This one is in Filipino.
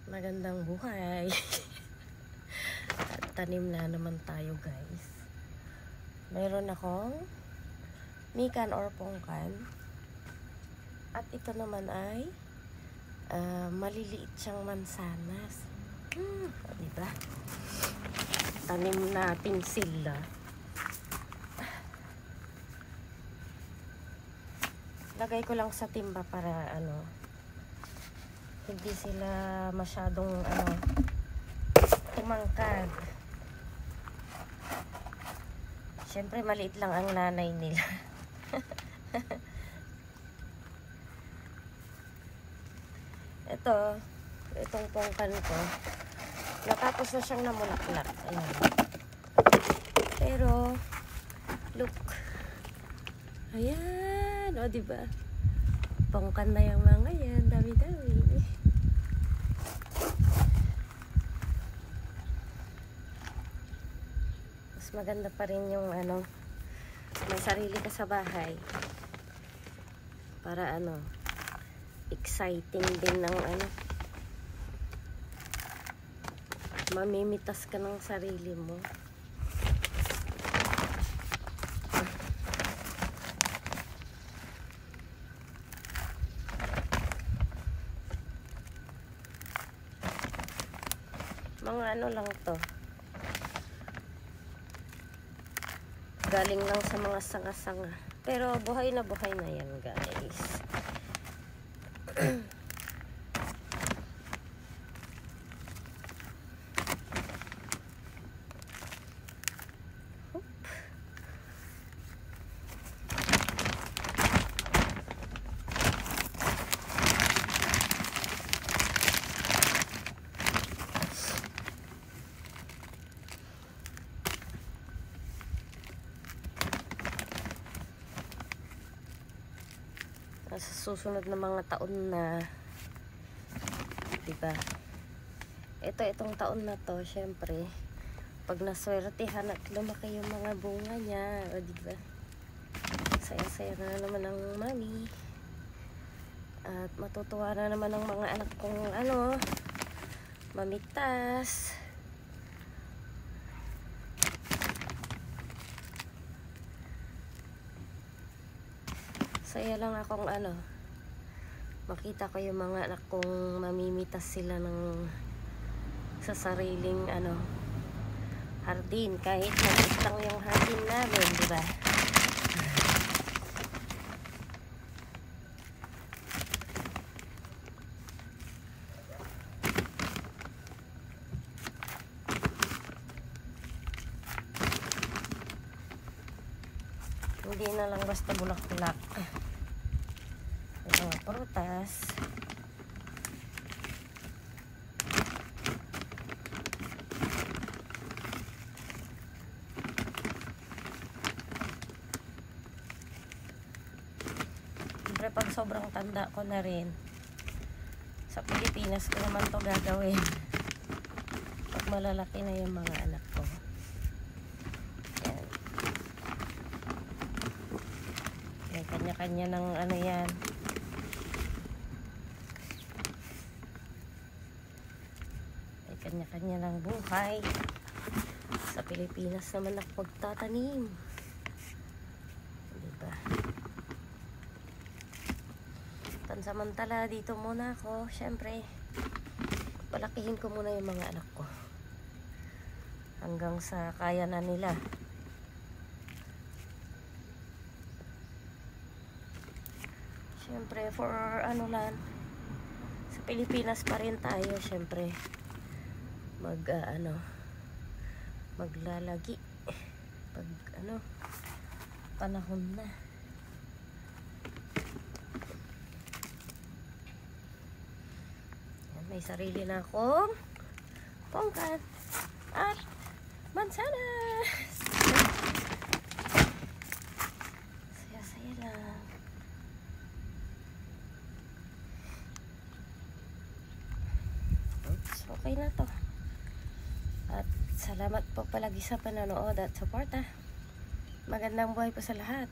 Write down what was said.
Magandang buhay. Tanim na naman tayo, guys. Meron akong mikan or pongkan. At ito naman ay maliliit siyang mansanas. Diba? Tanim natin sila. Lagay ko lang sa timba para hindi sila masyadong tumangkad. Siyempre maliit lang ang nanay nila. Itong pongkan ko, natapos na siyang namulaklak. Ayan. Pero look, ayan, o diba, pongkan na yung mga yan, dami-dami. Mas maganda pa rin yung may sarili ka sa bahay para exciting din ng mamimitas ka ng sarili mo. Mga lang to, galing lang sa mga sanga-sanga, pero buhay na yan, guys. Sa susunod na mga taon na, diba, itong taon na to, syempre pag naswertehan at lumaki yung mga bunga niya, o diba, saya-saya na naman ang mami at matutuwa na naman ang mga anak kong mamitas. Saya lang akong makita ko yung mga anak kong mamimitas sila sa sariling hardin, kahit maliit lang yung hardin namin, diba? Hindi na lang basta bulak-bulak. Mga prutas. Siyempre pag sobrang tanda ko na rin, sa Pilipinas ko naman to gagawin pag malalaki na yung mga anak ko. Yan, kanya-kanya ng yan. Kanya-kanya ng buhay. Sa Pilipinas naman ako pagtatanim, diba? Pansamantala dito muna ako, syempre palakihin ko muna yung mga anak ko hanggang sa kaya na nila. Syempre for lang, sa Pilipinas pa rin tayo, syempre maglalagi pag panahon na. Yan, may sarili na akong pongkan at mansanas. Saya-saya lang. Oops, okay na to. At salamat po palagi sa panonood at suporta. Magandang buhay po sa lahat.